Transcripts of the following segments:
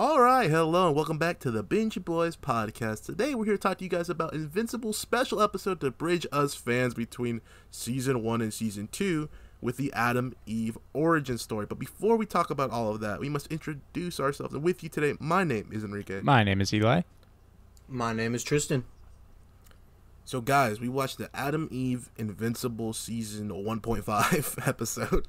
All right, hello, and welcome back to the Binge Boys podcast. Today, we're here to talk to you guys about Invincible special episode to bridge us fans between Season 1 and Season 2 with the Adam-Eve origin story. But before we talk about all of that, we must introduce ourselves. And with you today, my name is Enrique. My name is Eli. My name is Tristan. So, guys, we watched the Adam-Eve Invincible Season 1.5 episode.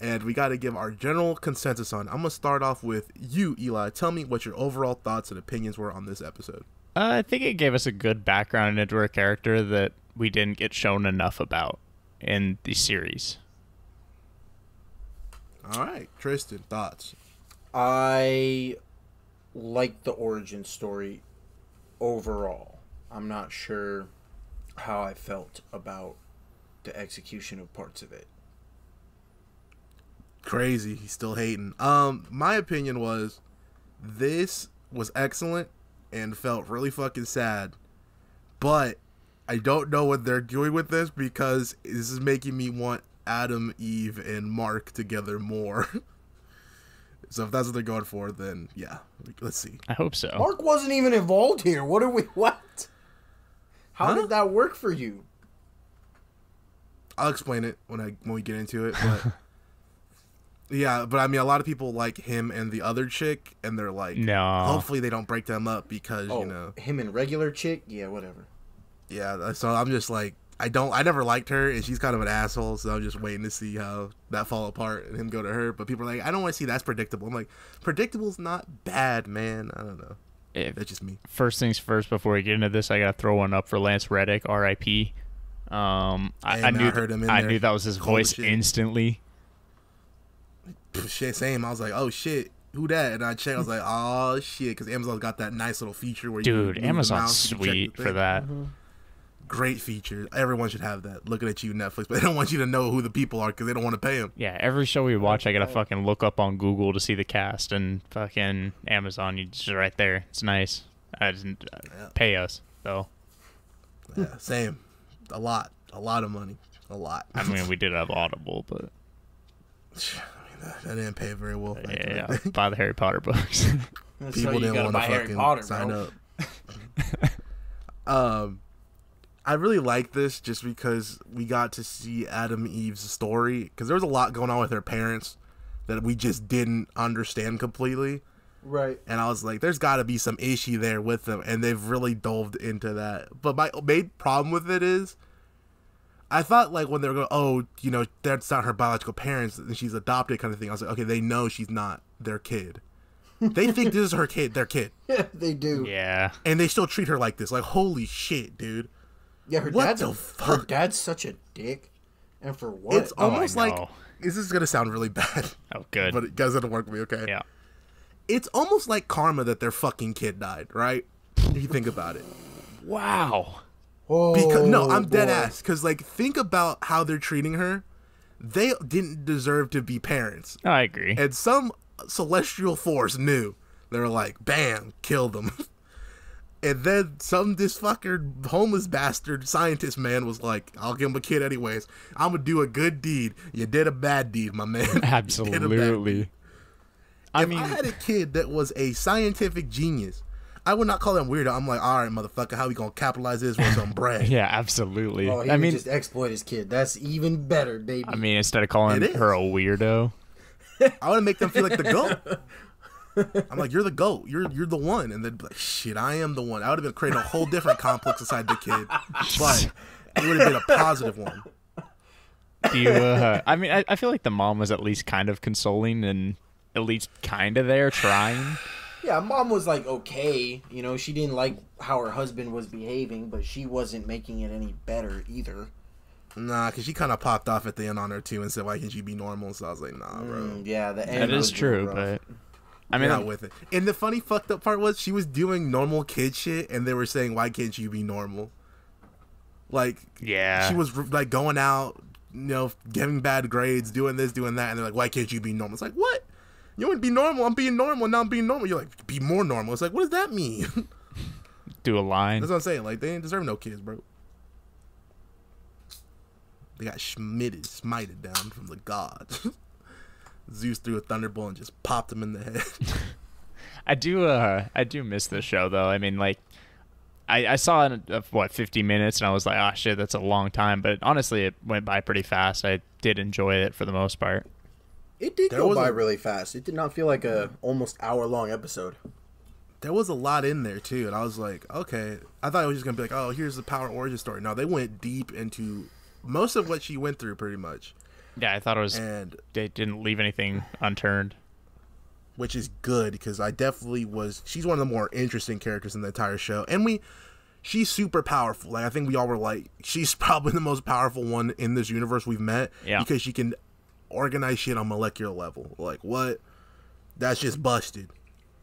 And we got to give our general consensus on it. I'm going to start off with you, Eli. Tell me what your overall thoughts and opinions were on this episode. I think it gave us a good background into her character that we didn't get shown enough about in the series. All right. Tristan, thoughts? I like the origin story overall. I'm not sure how I felt about the execution of parts of it. Crazy. He's still hating. My opinion was this was excellent and felt really fucking sad. But I don't know what they're doing with this because this is making me want Adam, Eve, and Mark together more. So if that's what they're going for, then yeah, let's see. I hope so. Mark wasn't even involved here. What? How did that work for you? I'll explain it when we get into it, but yeah, but I mean, a lot of people like him and the other chick, and they're like, no. Hopefully they don't break them up because, him and regular chick? Yeah, whatever. Yeah, so I'm just like, I never liked her, and she's kind of an asshole, so I'm just waiting to see how that fall apart and him go to her. But people are like, I don't want to see that's predictable. I'm like, predictable's not bad, man. I don't know. That's just me. First things first, before we get into this, I got to throw one up for Lance Reddick, R.I.P. I knew that was his voice instantly. Shit, same. I was like, oh shit, who that? And I checked. I was like, oh shit, because Amazon's got that nice little feature where Amazon's sweet for that. Mm-hmm. Great feature. Everyone should have that. Looking at you, Netflix, but they don't want you to know who the people are because they don't want to pay them. Yeah, every show we watch, I gotta fucking look up on Google to see the cast, and fucking Amazon, you just right there. It's nice. I didn't pay us though. Yeah, same. A lot of money. A lot. I mean, we did have Audible, but that didn't pay very well. Yeah, buy the Harry Potter books. People didn't want to fucking sign up. I really like this just because we got to see Adam Eve's story, because there was a lot going on with her parents that we just didn't understand completely. Right. And I was like, there's got to be some issue there with them, and they've really delved into that. But my main problem with it is, I thought, like, when they were going, that's not her biological parents, and she's adopted kind of thing. I was like, okay, they know she's not their kid. They think this is her kid, their kid. Yeah, they do. Yeah. And they still treat her like this. Like, holy shit, dude. Yeah, her dad's such a dick. And for what? It's almost like, this is going to sound really bad. Oh, good. But it doesn't work with me, okay? Yeah. It's almost like karma that their fucking kid died, right? If you think about it. Wow. I'm dead ass. Because, like, think about how they're treating her. They didn't deserve to be parents. I agree. And some celestial force knew. They were like, bam, kill them. And then this fucking homeless bastard scientist man was like, I'll give him a kid anyways. I'm going to do a good deed. You did a bad deed, my man. Absolutely. I had a kid that was a scientific genius, I would not call him weirdo. I'm like, all right, motherfucker, how we going to capitalize this with some bread? Yeah, absolutely. Oh, he would just exploit his kid. That's even better, baby. I mean, instead of calling her a weirdo. I want to make them feel like the GOAT. I'm like, you're the GOAT. You're the one. And they'd be like, shit, I am the one. I would have been creating a whole different complex inside the kid. But it would have been a positive one. Do you, I feel like the mom was at least kind of consoling and at least kind of there trying. Yeah, mom was like, okay. You know, she didn't like how her husband was behaving, but she wasn't making it any better either. Nah, because she kind of popped off at the end on her, too, and said, why can't you be normal? So I was like, nah, bro. Yeah, the end that is true, but... I mean, not with it. And the funny fucked up part was she was doing normal kid shit, and they were saying, "Why can't you be normal?" Like, yeah, she was like going out, giving bad grades, doing this, doing that, and they're like, "Why can't you be normal?" It's like, what? You want to be normal? I'm being normal. Now I'm being normal. You're like, be more normal. It's like, what does that mean? Do a line. That's what I'm saying. Like, they didn't deserve no kids, bro. They got smited down from the gods. Zeus threw a thunderbolt and just popped him in the head. I do miss this show though. I mean, like, I saw it of 50 minutes, and I was like, oh shit, that's a long time. But honestly, it went by pretty fast. I did enjoy it for the most part. It did go by really fast. It did not feel like a almost hour-long episode. There was a lot in there too, and I was like, okay. I thought it was just gonna be like, oh, here's the Power origin story. No, they went deep into most of what she went through, pretty much. Yeah, I thought it was, and they didn't leave anything unturned, which is good because I definitely was. She's one of the more interesting characters in the entire show, and she's super powerful. Like, I think we all were like, she's probably the most powerful one in this universe we've met. Yeah, because she can organize shit on molecular level. Like, what? That's just busted,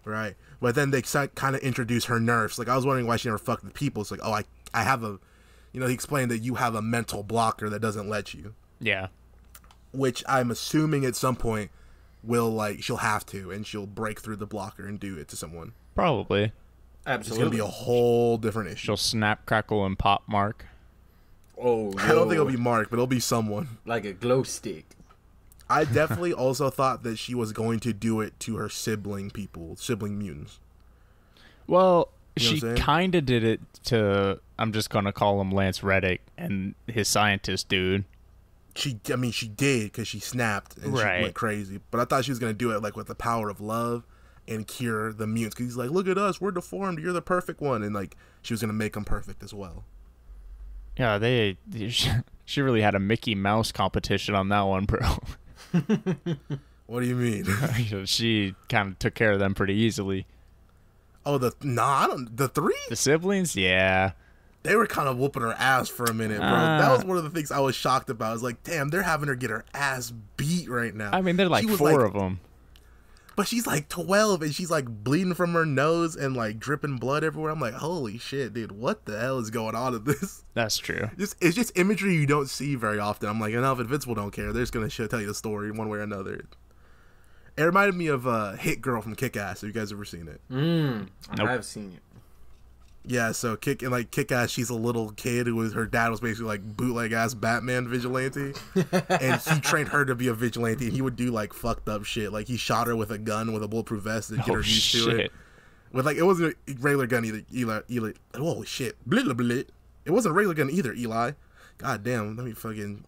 right? But then they kind of introduce her nerfs. Like, I was wondering why she never fucked with people. It's like, oh, I have a, he explained that you have a mental blocker that doesn't let you. Yeah. Which I'm assuming at some point she'll have to, and she'll break through the blocker and do it to someone. Probably. Absolutely. It's going to be a whole different issue. She'll snap, crackle, and pop Mark. Oh, I don't think it'll be Mark, but it'll be someone. Like a glow stick. I definitely also thought that she was going to do it to her sibling mutants. Well, she kind of did it to, I'm just going to call him Lance Reddick and his scientist dude. She did because she snapped and she went crazy. But I thought she was going to do it like with the power of love and cure the mutants. Because he's like, look at us, we're deformed, you're the perfect one. And like, she was going to make them perfect as well. Yeah, she really had a Mickey Mouse competition on that one, bro. What do you mean? She kind of took care of them pretty easily. Oh, the three? The siblings? Yeah. They were kind of whooping her ass for a minute, bro. That was one of the things I was shocked about. I was like, damn, they're having her get her ass beat right now. I mean, they're like four of them. But she's like 12, and she's like bleeding from her nose and like dripping blood everywhere. I'm like, holy shit, dude, what the hell is going on in this? That's true. It's just imagery you don't see very often. I'm like, enough, Invincible don't care. They're just going to tell you the story one way or another. It reminded me of Hit Girl from Kick-Ass. Have you guys ever seen it? Nope. I have seen it. Yeah, so Kick-Ass, she's a little kid her dad was basically like bootleg-ass Batman vigilante. And he trained her to be a vigilante, and he would do like fucked up shit. Like, he shot her with a gun with a bulletproof vest to get her used to it. With like, it wasn't a regular gun either, Eli. Oh, shit. Blah, blah, blah. It wasn't a regular gun either, Eli. God damn, let me fucking...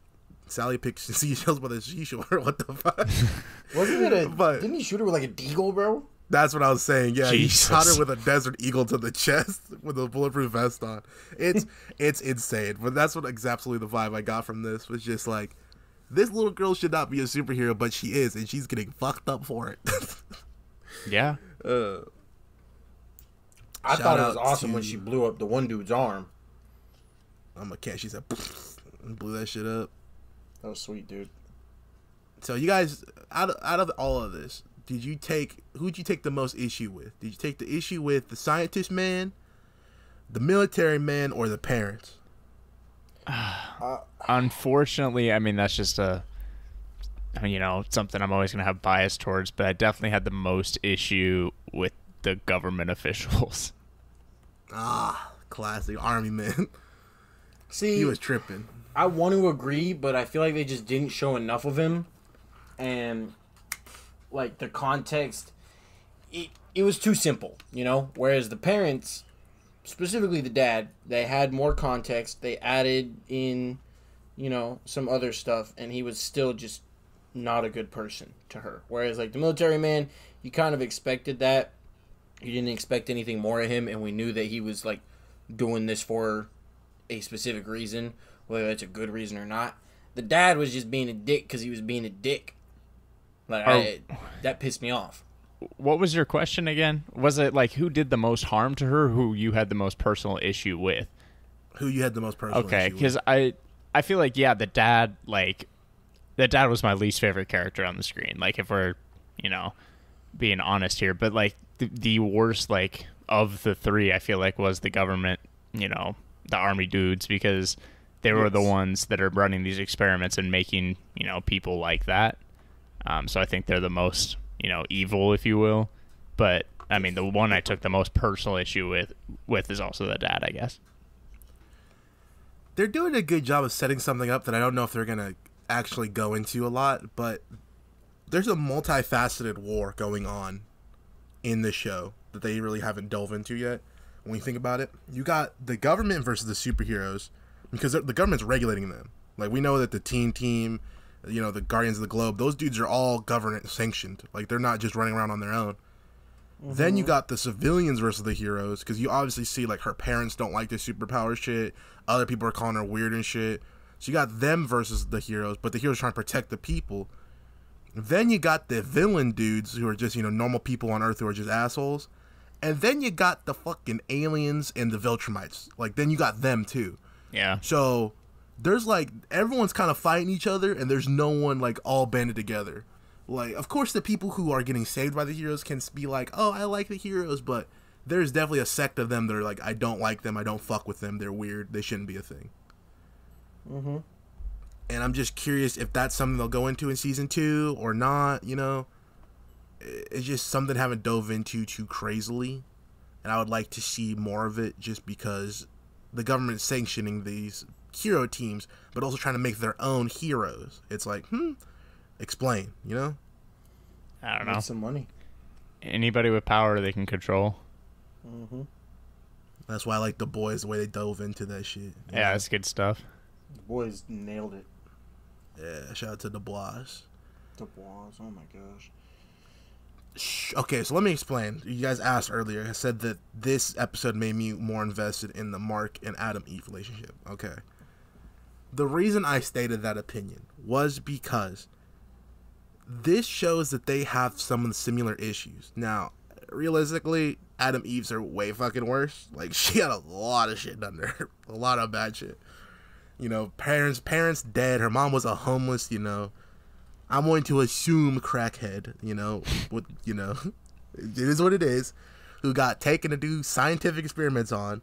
Sally picks seashells with a seashore. What the fuck? Wasn't it didn't he shoot her with like a deagle, bro? That's what I was saying. Yeah, Jesus. He shot her with a desert eagle to the chest with a bulletproof vest on. It's insane. But that's what absolutely the vibe I got from this was just like, this little girl should not be a superhero, but she is, and she's getting fucked up for it. Yeah. I thought it was awesome when she blew up the one dude's arm. I'm a cat. She said, and blew that shit up. That was sweet, dude. So you guys, out of all of this, who'd you take the most issue with? Did you take the issue with the scientist man, the military man, or the parents? Unfortunately, I mean, that's just something I'm always going to have bias towards, but I definitely had the most issue with the government officials. Classic army man. See, he was tripping. I want to agree, but I feel like they just didn't show enough of him. And, like, the context, it was too simple, Whereas the parents, specifically the dad, they had more context. They added in, some other stuff, and he was still just not a good person to her. Whereas, like, the military man, you kind of expected that. You didn't expect anything more of him, and we knew that he was, like, doing this for a specific reason, whether it's a good reason or not. The dad was just being a dick because he was being a dick. Like, that pissed me off. What was your question again? Was it like who did the most harm to her, who you had the most personal issue with? Who you had the most personal issue with? Okay, because I feel like, yeah, the dad was my least favorite character on the screen. Like, if we're, being honest here. But, like, the worst, like, of the three, I feel like, was the government, the army dudes, because they were the ones that are running these experiments and making, people like that. So I think they're the most, evil, if you will. But, I mean, the one I took the most personal issue with is also the dad, I guess. They're doing a good job of setting something up that I don't know if they're going to actually go into a lot, but there's a multifaceted war going on in the show that they really haven't dove into yet. When you think about it, you got the government versus the superheroes, because the government's regulating them. Like, we know that the team, you know, the Guardians of the Globe, those dudes are all government sanctioned. Like, they're not just running around on their own. Mm-hmm. Then you got the civilians versus the heroes, because you obviously see, like, her parents don't like the superpower shit. Other people are calling her weird and shit. So you got them versus the heroes, but the heroes trying to protect the people. Then you got the villain dudes who are just, you know, normal people on Earth who are just assholes. And then you got the fucking aliens and the Viltrumites. Like, then you got them too. Yeah. So there's, like, everyone's kind of fighting each other, and there's no one, like, all banded together. Like, of course the people who are getting saved by the heroes can be like, oh, I like the heroes, but there's definitely a sect of them that are like, I don't like them, I don't fuck with them, they're weird, they shouldn't be a thing. Mm-hmm. And I'm just curious if that's something they'll go into in season 2 or not, you know? It's just something I haven't dove into too crazily, and I would like to see more of it, just because the government's sanctioning these hero teams, but also trying to make their own heroes. It's like, explain, you know? I don't know. Make some money. Anybody with power they can control. Mm-hmm. That's why I like The Boys, the way they dove into that shit. Yeah, that's good stuff. The boys nailed it. Yeah, shout out to the Bois. The Bois, oh my gosh. Okay, so let me explain. You guys asked earlier. I said that this episode made me more invested in the Mark and Adam Eve relationship. Okay. The reason I stated that opinion was because this shows that they have some of the similar issues. Now, realistically, Adam Eve's are way fucking worse. Like, she had a lot of shit done to her. A lot of bad shit. You know, parents dead. Her mom was a homeless, you know. I'm going to assume crackhead, you know, with, you know, it is what it is, who got taken to do scientific experiments on,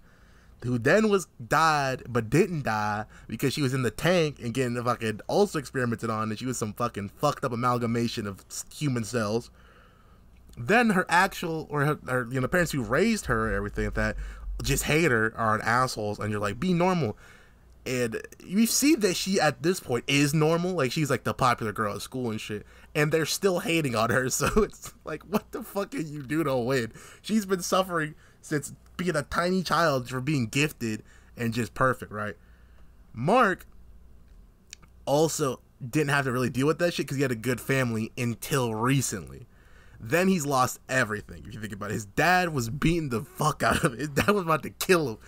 who then died, but didn't die because she was in the tank and getting fucking also experimented on, and she was some fucking fucked up amalgamation of human cells. Then her actual, or her you know, parents who raised her and everything like that, just hate her, are assholes, and you're like, be normal. And you see that she, at this point, is normal. Like, she's, like, the popular girl at school and shit. And they're still hating on her. So it's like, what the fuck can you do to win? She's been suffering since being a tiny child for being gifted and just perfect, right? Mark also didn't have to really deal with that shit because he had a good family until recently. Then he's lost everything, if you think about it. His dad was beating the fuck out of him. His dad was about to kill him.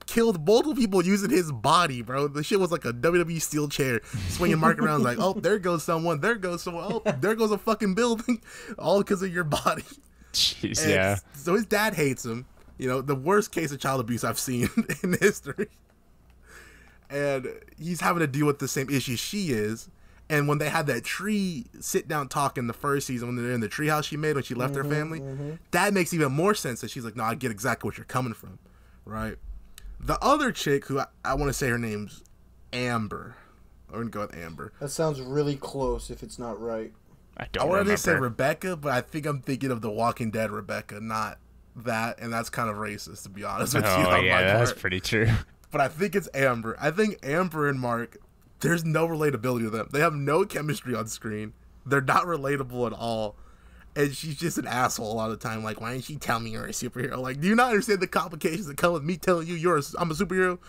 Killed multiple people using his body, bro. The shit was like a WWE steel chair. Swinging Mark around like, oh, there goes someone. There goes someone. Oh, there goes a fucking building. All because of your body. Jeez, And yeah. so his dad hates him. You know, the worst case of child abuse I've seen in history. And he's having to deal with the same issues she is. And when they had that tree sit down talk in the first season, when they're in the treehouse she made when she left her family, that makes even more sense that she's like, no, I get exactly what you're coming from, right? The other chick, who I want to say her name's Amber. I'm going to go with Amber. That sounds really close if it's not right. I I wanted remember. to say Rebecca, but I think I'm thinking of the Walking Dead Rebecca, not that, and that's kind of racist, to be honest with you. Oh, on yeah, my that's part. pretty true. But I think it's Amber. I think Amber and Mark, there's no relatability to them. They have no chemistry on screen. They're not relatable at all. And she's just an asshole a lot of the time. Like, why didn't she tell me you're a superhero? Like, do you not understand the complications that come with me telling you I'm a superhero?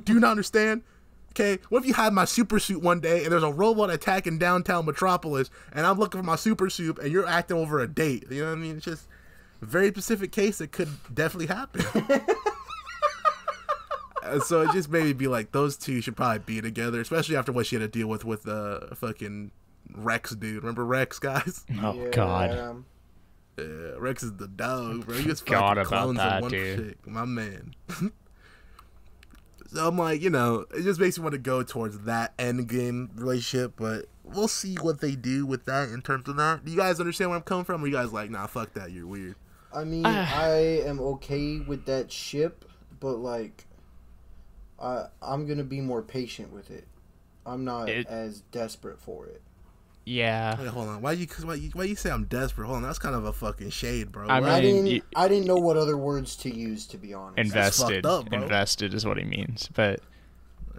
Do you not understand? Okay, what if you had my super suit one day and there's a robot attacking downtown Metropolis and I'm looking for my super suit and you're acting over a date? You know what I mean? It's just a very specific case that could definitely happen. So it just made me be like, those two should probably be together, especially after what she had to deal with fucking Rex dude. Remember Rex, guys? Oh, Yeah. God. Yeah, Rex is the dog, bro. He just Forgot fucking about clones that, of one dude. chick, my man. So I'm like, you know, it just makes me want to go towards that end game relationship, but we'll see what they do with that in terms of that. Do you guys understand where I'm coming from? Or are you guys like, nah, fuck that, you're weird? I mean, I am okay with that ship, but like, I'm gonna be more patient with it. I'm not as desperate for it. Yeah. Wait, hold on. Why you say I'm desperate? Hold on, that's kind of a fucking shade, bro. I mean, I didn't know what other words to use, to be honest. Invested. That's fucked up, bro. Invested is what he means. But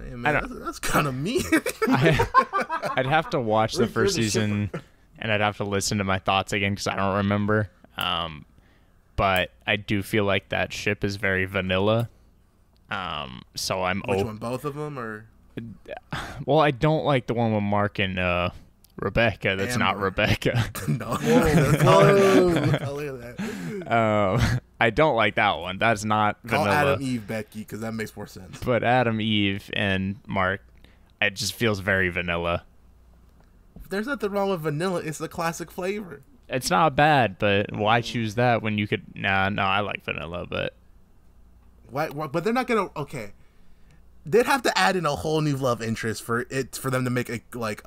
Hey, man, that's kind of mean. I'd have to watch the You're first the season, and I'd have to listen to my thoughts again because I don't remember. but I do feel like that ship is very vanilla. So I'm Which one? Both of them, or? Well, I don't like the one with Mark and Rebecca. That's Amber. not Rebecca. No. I don't like that one. That's not Call vanilla. Adam Eve Becky, because that makes more sense. But Adam, Eve, and Mark, it just feels very vanilla. There's nothing wrong with vanilla. It's the classic flavor. It's not bad, but why choose that when you could? No, I like vanilla, but Why? But they're not gonna. Okay, they'd have to add in a whole new love interest for them to make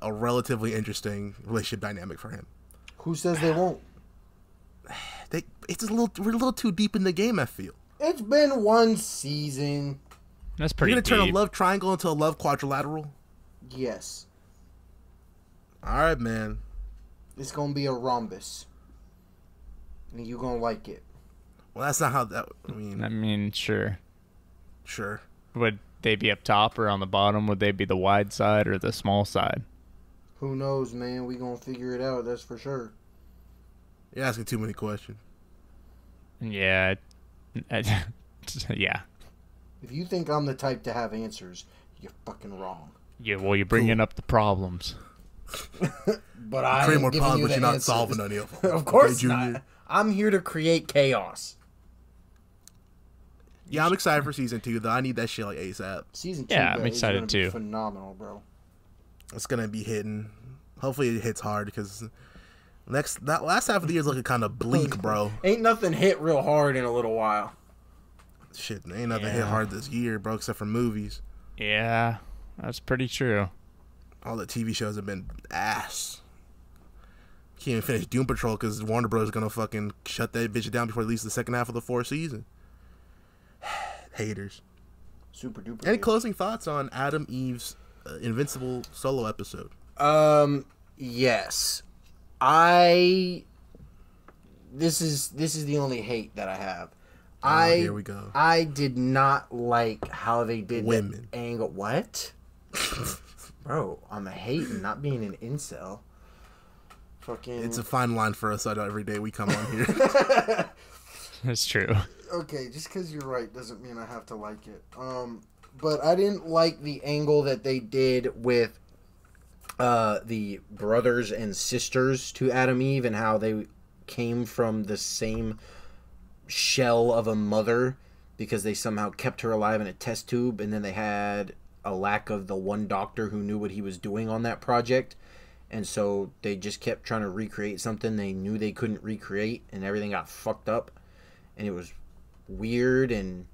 a relatively interesting relationship dynamic for him. Who says they won't? We're a little too deep in the game, I feel. It's been one season. that's pretty You're gonna turn deep. a love triangle into a love quadrilateral. Yes. All right, man. It's gonna be a rhombus. And you gonna like it. Well, that's not how that. I mean, sure. Sure. Would they be up top or on the bottom? Would they be the wide side or the small side? Who knows, man? We gonna figure it out, that's for sure. You're asking too many questions. Yeah. Yeah. If you think I'm the type to have answers, you're fucking wrong. Yeah, well, you're bringing up the problems. But I Create ain't more giving problems, you but the you're not answers. solving any of them. Of course Okay, Junior? not. I'm here to create chaos. Yeah, I'm excited for season 2, though. I need that shit like ASAP. Season 2 Yeah, I'm bro, is excited gonna be too. phenomenal, bro. It's gonna be hitting. Hopefully, it hits hard because that last half of the year is looking kind of bleak, bro. Ain't nothing hit real hard in a little while. Shit, ain't nothing hit Yeah. hard this year, bro, except for movies. Yeah, that's pretty true. All the TV shows have been ass. Can't even finish Doom Patrol because Warner Bros. Is gonna fucking shut that bitch down before at least the second half of the 4th season. Haters. Super duper. Any hit. closing thoughts on Adam Eve's Invincible solo episode? Yes. This is the only hate that I have. Here we go. I did not like how they did Women. the angle. What? Bro, I'm a hating, not being an incel. Fucking. It's a fine line for us. I know every day we come on here. That's true. Okay, just because you're right doesn't mean I have to like it. But I didn't like the angle that they did with the brothers and sisters to Adam Eve and how they came from the same shell of a mother because they somehow kept her alive in a test tube, and then they had a lack of the one doctor who knew what he was doing on that project, and so they just kept trying to recreate something they knew they couldn't recreate, and everything got fucked up, and it was weird and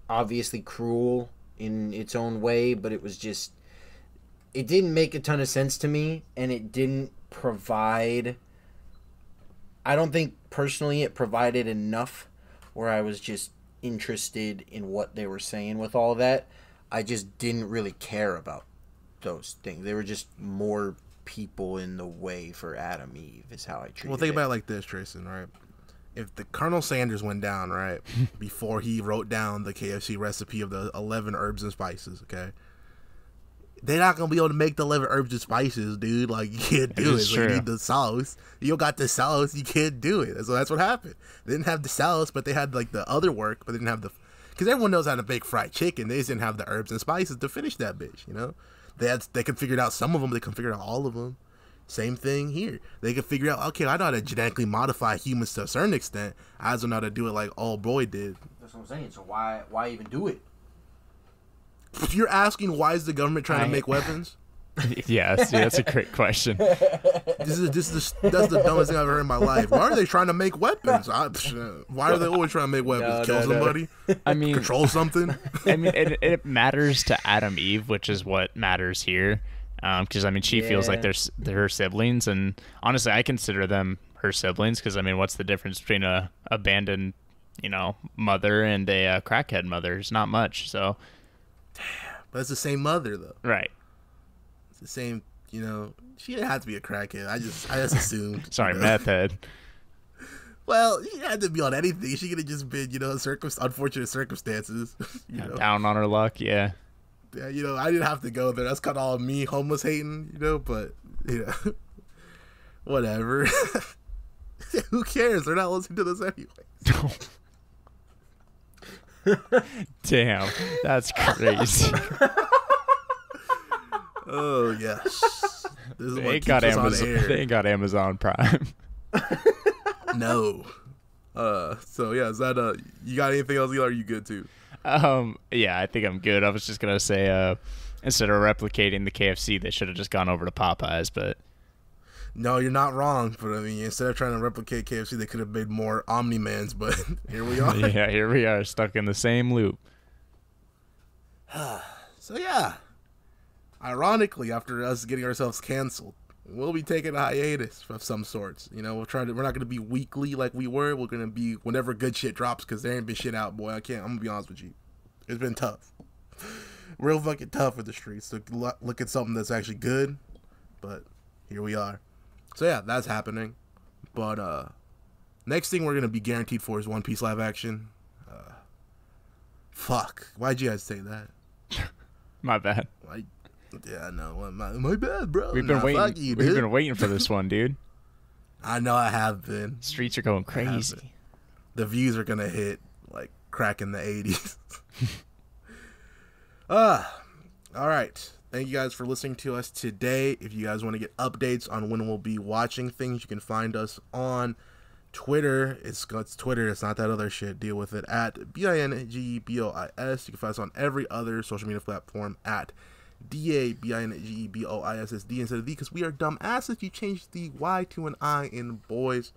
obviously cruel in its own way, but it was just, it didn't make a ton of sense to me, and it didn't provide, I don't think personally it provided enough where I was just interested in what they were saying with all that. I just didn't really care about those things. They were just more people in the way for Adam Eve is how I treated it. Well, think about it like this, Tristan, right? If the Colonel Sanders went down, right, before he wrote down the KFC recipe of the 11 herbs and spices, okay? They're not going to be able to make the 11 herbs and spices, dude. Like, you can't do it. So you need the sauce. You don't got the sauce, you can't do it. So that's what happened. They didn't have the sauce, but they had, like, the other work, but they didn't have the... Because everyone knows how to bake fried chicken. They just didn't have the herbs and spices to finish that bitch, you know? They could figure out some of them, but they couldn't figure out all of them. Same thing here. They could figure out, okay, I know how to genetically modify humans to a certain extent. I just don't know how to do it like old boy did. That's what I'm saying. So why even do it? You're asking why is the government trying to make weapons? Yes, that's a great question. That's the dumbest thing I've ever heard in my life. Why are they trying to make weapons? Why are they always trying to make weapons? Kill somebody? I mean, Control something? I mean, it matters to Adam Eve, which is what matters here. Because I mean, she feels like they're her siblings, and honestly, I consider them her siblings. Because I mean, what's the difference between a abandoned, mother and a crackhead mother? It's not much. So, But it's the same mother though. right. It's the same. She didn't have to be a crackhead. I just assumed. Sorry, meth head. Well, she had to be on anything. She could have just been, unfortunate circumstances. Down on her luck. Yeah. Yeah, I didn't have to go there. That's kind of all me, homeless hating, but, whatever. Who cares? They're not listening to this anyway. Damn, that's crazy. Oh yes, this is They what ain't keeps got us Amazon. on air. They ain't got Amazon Prime. No. So yeah, is that you got anything else, Eli? Or are you good too? Yeah, I think I'm good. I was just gonna say, instead of replicating the KFC, they should have just gone over to Popeyes. But No, you're not wrong. But I mean, instead of trying to replicate KFC, they could have made more Omni-Mans. But here we are. yeah, here we are, stuck in the same loop. So yeah, ironically, after us getting ourselves canceled, we'll be taking a hiatus of some sorts. You know, we're not gonna be weekly like we were. We're gonna be whenever good shit drops, because there ain't been shit out, boy. I'm gonna be honest with you. It's been tough, real fucking tough with the streets to look at something that's actually good. But here we are. So yeah, that's happening. But next thing we're gonna be guaranteed for is One Piece live action. Fuck, why'd you guys say that? My bad. Yeah, no, my bad, bro. We've been waiting. We've been waiting for this one, dude. I know I have been. Streets are going crazy. The views are gonna hit like crack in the 80s. All right. Thank you guys for listening to us today. If you guys want to get updates on when we'll be watching things, you can find us on Twitter. It's Twitter. It's not that other shit. Deal with it at BINGBOIS. You can find us on every other social media platform at DABINGBOISSD instead of D, because we are dumb asses. You change the Y to an I in boys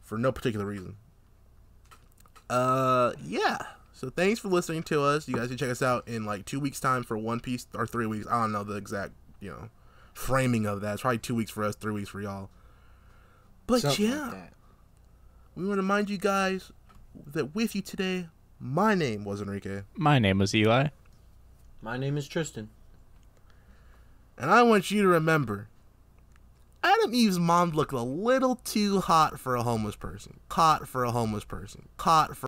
for no particular reason. Yeah. So thanks for listening to us. You guys can check us out in like 2 weeks time for One Piece, or 3 weeks. I don't know the exact, framing of that. It's probably 2 weeks for us, 3 weeks for y'all. But Something yeah, like we want to remind you guys that with you today, my name was Enrique. My name was Eli. My name is Tristan. And I want you to remember, Adam Eve's mom looked a little too hot for a homeless person. Caught for a homeless person. Caught for